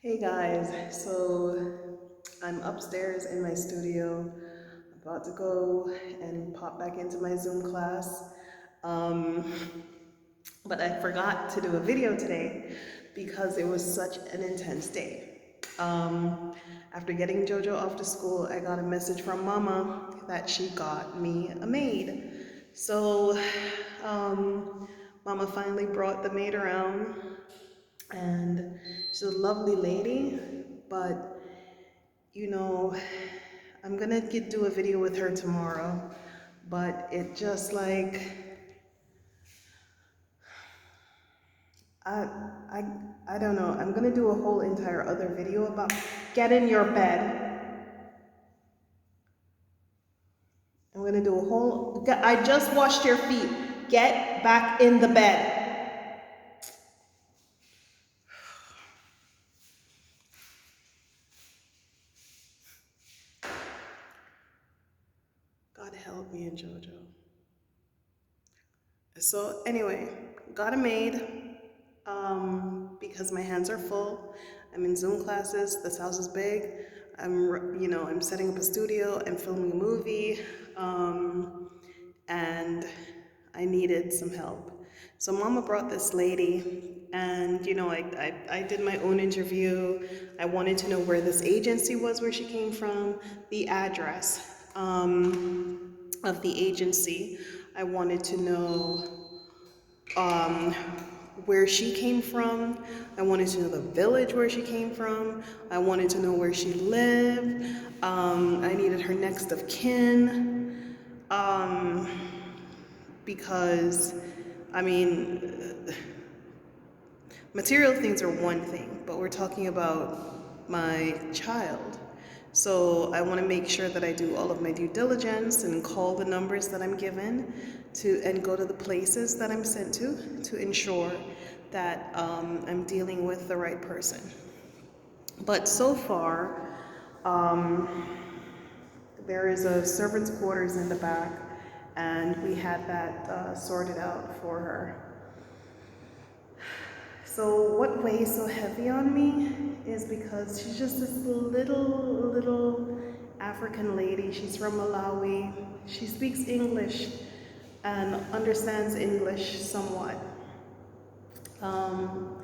Hey guys, so I'm upstairs in my studio, about to go and pop back into my Zoom class. Um, but I forgot to do a video today because it was such an intense day. After getting JoJo off to school, I got a message from Mama that she got me a maid. So, Mama finally brought the maid around, and she's a lovely lady, but you know, I'm gonna do a video with her tomorrow, but it just like I I I don't know. I'm gonna do a whole entire other video about get in your bed. I'm gonna do a whole. I just washed your feet. Get back in the bed. God help me and JoJo. So anyway, got a maid because my hands are full. I'm in Zoom classes. This house is big. I'm setting up a studio. I'm filming a movie, and I needed some help. So Mama brought this lady, and I did my own interview. I wanted to know where this agency was, where she came from, the address of the agency. I wanted to know um, where she came from. I wanted to know the village where she came from. I wanted to know where she lived. I needed her next of kin. Um, because, I mean, material things are one thing, but we're talking about my child. So I want to make sure that I do all of my due diligence and call the numbers that I'm given to and go to the places that I'm sent to ensure that I'm dealing with the right person. But so far, um, there is a servant's quarters in the back, and we had that sorted out for her. So what weighs so heavy on me is because she's just this little African lady. She's from Malawi. She speaks English and understands English somewhat. Um,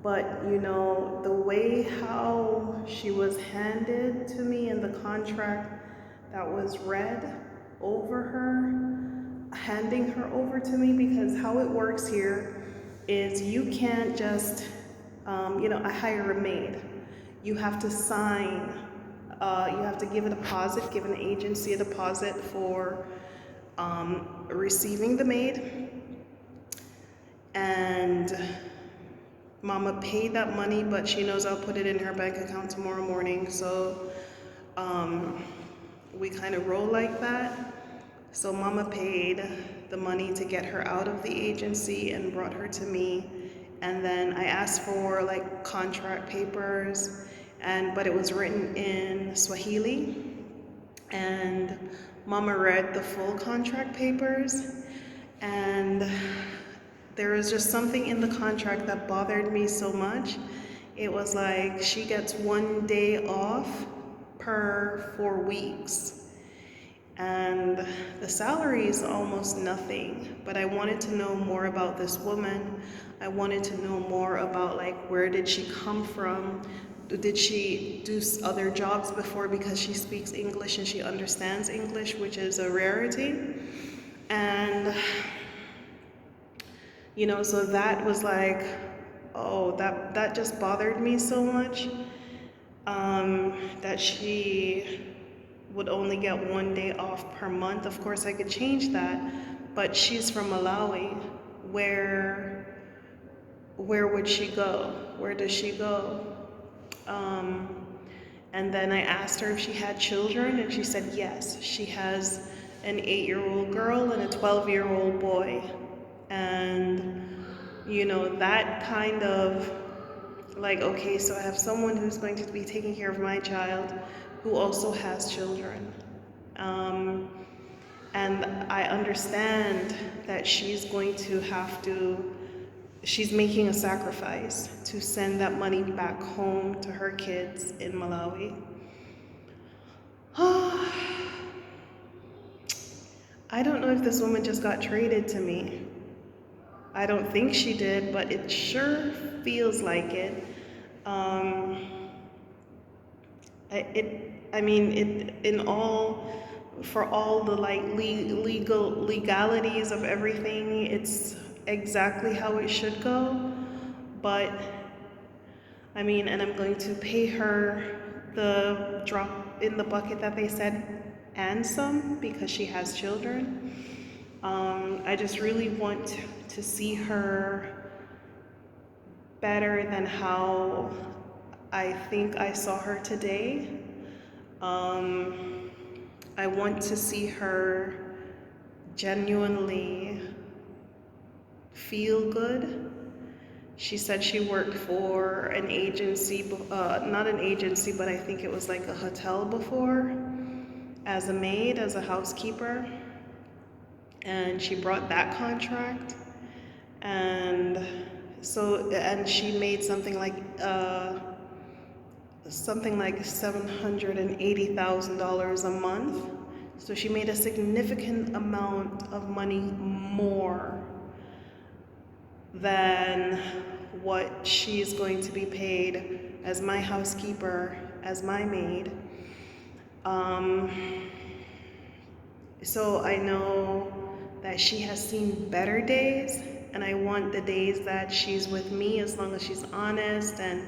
but the way how she was handed to me in the contract that was read over her, handing her over to me, because how it works here is you can't just, I hire a maid. You have to sign, you have to give a deposit, give an agency a deposit for receiving the maid. And Mama paid that money, but she knows I'll put it in her bank account tomorrow morning. So we kind of roll like that. So Mama paid the money to get her out of the agency and brought her to me. And then I asked for like contract papers, but it was written in Swahili. And Mama read the full contract papers, and there was just something in the contract that bothered me so much. It was like she gets 1 day off per 4 weeks. And the salary is almost nothing, but I wanted to know more about this woman. I wanted to know more about like where did she come from? Did she do other jobs before, because she speaks English and she understands English, which is a rarity. And so that was like, oh, that just bothered me so much, that she would only get 1 day off per month. Of course, I could change that, but she's from Malawi. Where would she go? Where does she go? Um, and then I asked her if she had children, and she said yes. She has an 8-year-old girl and a 12-year-old boy. And that kind of like, okay, so I have someone who's going to be taking care of my child who also has children. And I understand that she's going to have to she's making a sacrifice to send that money back home to her kids in Malawi. I don't know if this woman just got traded to me. I don't think she did, but it sure feels like it. For all the like legalities of everything, it's exactly how it should go. But I mean, and I'm going to pay her the drop in the bucket that they said and some, because she has children. I just really want to see her better than how I think I saw her today. I want to see her genuinely feel good. She said she worked for an agency, not an agency, but I think it was like a hotel before, as a maid, as a housekeeper. And she brought that contract. And she made something like $780,000 a month. So she made a significant amount of money more than what she is going to be paid as my housekeeper, as my maid. So I know that she has seen better days, and I want the days that she's with me, as long as she's honest and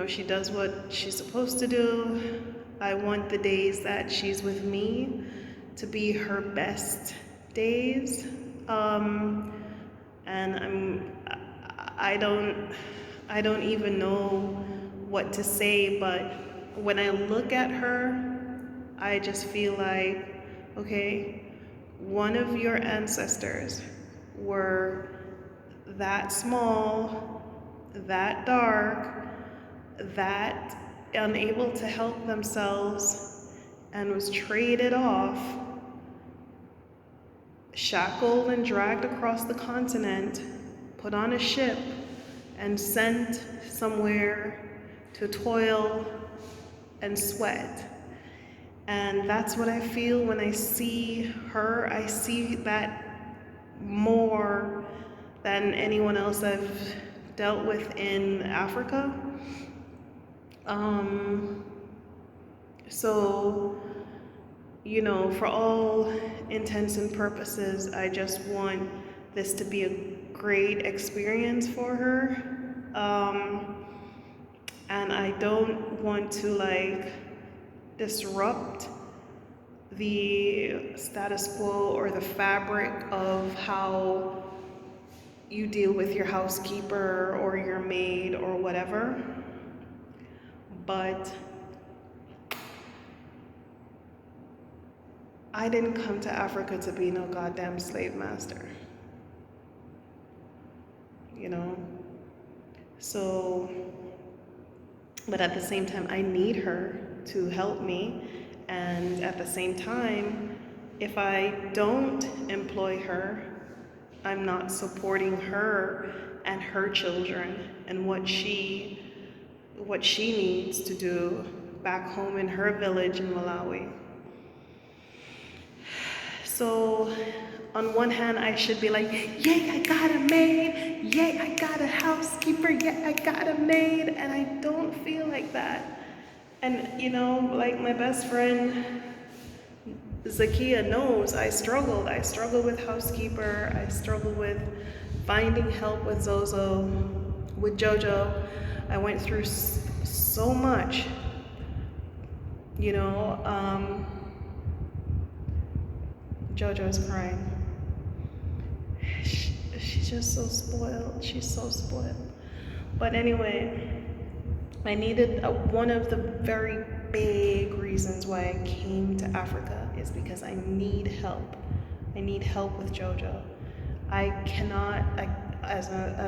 she does what she's supposed to do. I want the days that she's with me to be her best days. And I don't even know what to say, but when I look at her, I just feel like, okay, one of your ancestors were that small, that dark, that unable to help themselves, and was traded off, shackled and dragged across the continent, put on a ship, and sent somewhere to toil and sweat. And that's what I feel when I see her. I see that more than anyone else I've dealt with in Africa. So, for all intents and purposes, I just want this to be a great experience for her. And I don't want to disrupt the status quo or the fabric of how you deal with your housekeeper or your maid or whatever. But I didn't come to Africa to be no goddamn slave master. So, but at the same time, I need her to help me. And at the same time, if I don't employ her, I'm not supporting her and her children and what she needs to do back home in her village in Malawi. So on one hand, I should be like, yay, I got a maid, yay, I got a housekeeper, yay, I got a maid, and I don't feel like that. And like my best friend Zakia knows, I struggled with housekeeper, I struggled with finding help with Zozo, with Jojo. I went through so much, Jojo's crying. She's just so spoiled. She's so spoiled. But anyway, I needed one of the very big reasons why I came to Africa is because I need help. I need help with Jojo. I cannot, as a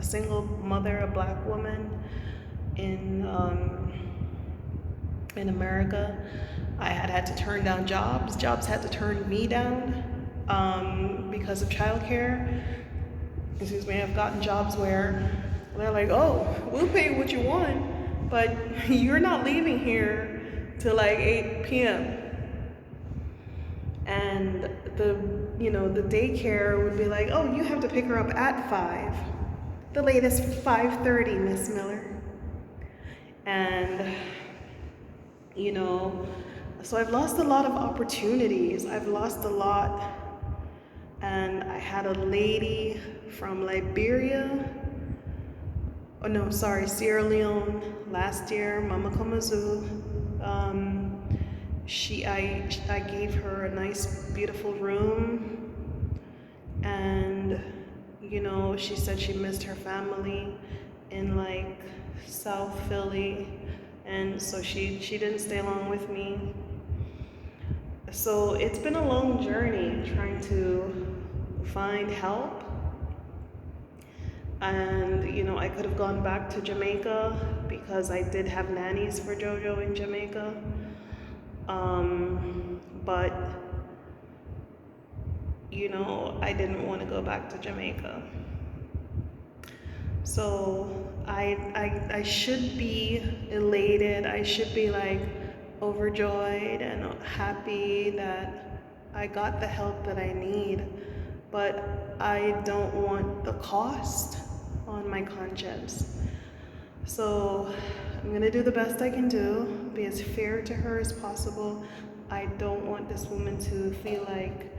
single mother, a black woman in America, I had to turn down jobs. Jobs had to turn me down because of childcare. excuse me, I've gotten jobs where they're like, oh, we'll pay you what you want, but you're not leaving here till like 8 p.m. And the daycare would be like, oh, you have to pick her up at 5. The latest 5:30, Miss Miller. And so I've lost a lot of opportunities. I've lost a lot. And I had a lady from Liberia, oh no, sorry, Sierra Leone last year, Mama Komazu. I gave her a nice, beautiful room, and she said she missed her family in like South Philly, and so she didn't stay long with me. So it's been a long journey trying to find help. And I could have gone back to Jamaica because I did have nannies for JoJo in Jamaica. But I didn't want to go back to Jamaica. So I should be elated. I should be like overjoyed and happy that I got the help that I need, but I don't want the cost on my conscience. So I'm gonna do the best I can do, be as fair to her as possible. I don't want this woman to feel like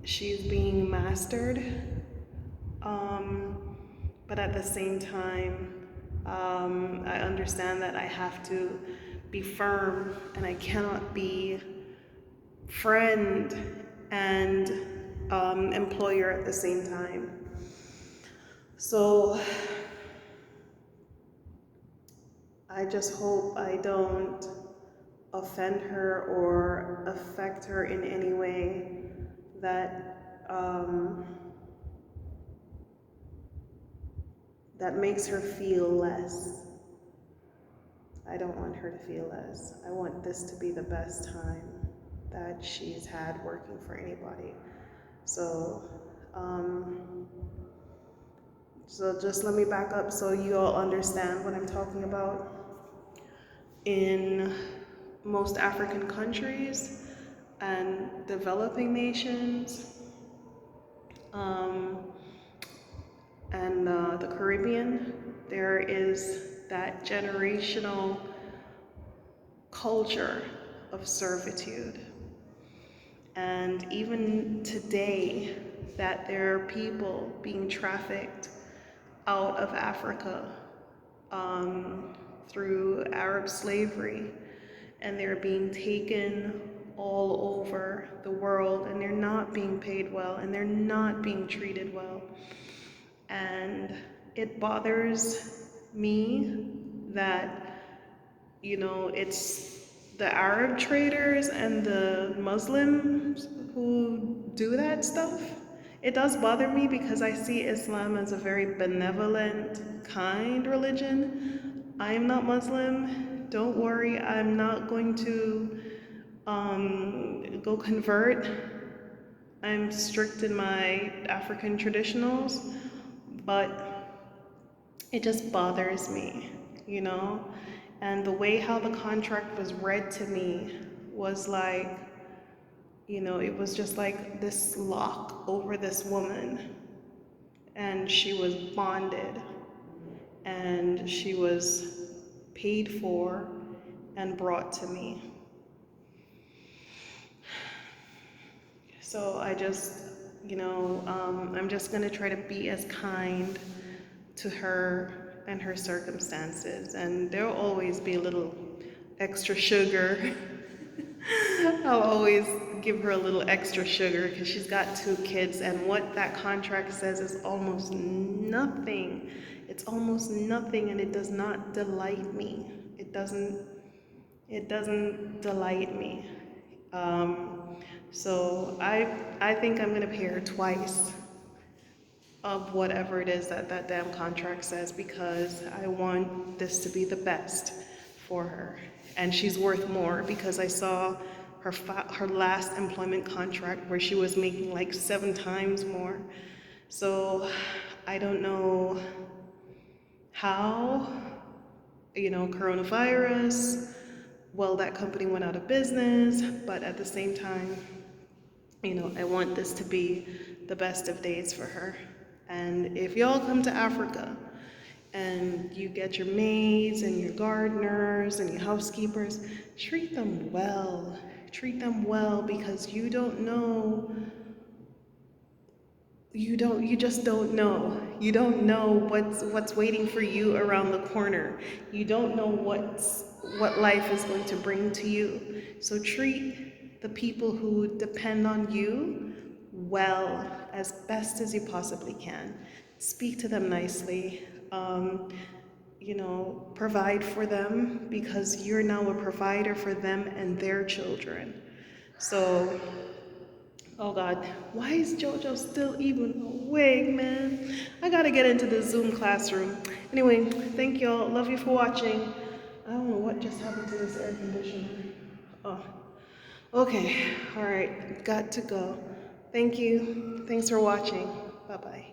she's being mastered. But at the same time, I understand that I have to be firm, and I cannot be friend and employer at the same time. So I just hope I don't offend her or affect her in any way that that makes her feel less. I don't want her to feel less. I want this to be the best time that she's had working for anybody. So just let me back up so you all understand what I'm talking about. In most African countries and developing nations, and the Caribbean, there is that generational culture of servitude. And even today, that there are people being trafficked out of Africa through Arab slavery, and they're being taken all over the world, and they're not being paid well, and they're not being treated well. And it bothers me that, it's the Arab traders and the Muslims who do that stuff. It does bother me because I see Islam as a very benevolent, kind religion. I am not Muslim. Don't worry, I'm not going to go convert. I'm strict in my African traditionals, but it just bothers me, And the way how the contract was read to me was like, it was just like this lock over this woman, and she was bonded, and she was paid for and brought to me. So I just, I'm just gonna try to be as kind to her and her circumstances, and there'll always be a little extra sugar. I'll always give her a little extra sugar because she's got 2 kids, and what that contract says is almost nothing. It's almost nothing, and it does not delight me. It doesn't delight me. So I think I'm gonna pay her twice of whatever it is that damn contract says, because I want this to be the best for her. And she's worth more, because I saw her last employment contract where she was making like 7 times more. So I don't know how, coronavirus, well, that company went out of business, but at the same time, I want this to be the best of days for her. And if y'all come to Africa and you get your maids and your gardeners and your housekeepers, treat them well. Treat them well, because you just don't know. You don't know what's waiting for you around the corner. You don't know what life is going to bring to you. So treat the people who depend on you well, as best as you possibly can. Speak to them nicely. Provide for them, because you're now a provider for them and their children. So, oh God, why is JoJo still even awake, man? I gotta get into the Zoom classroom. Anyway, thank y'all. Love you for watching. I don't know what just happened to this air conditioner. Oh, okay. All right, got to go. Thank you. Thanks for watching. Bye-bye.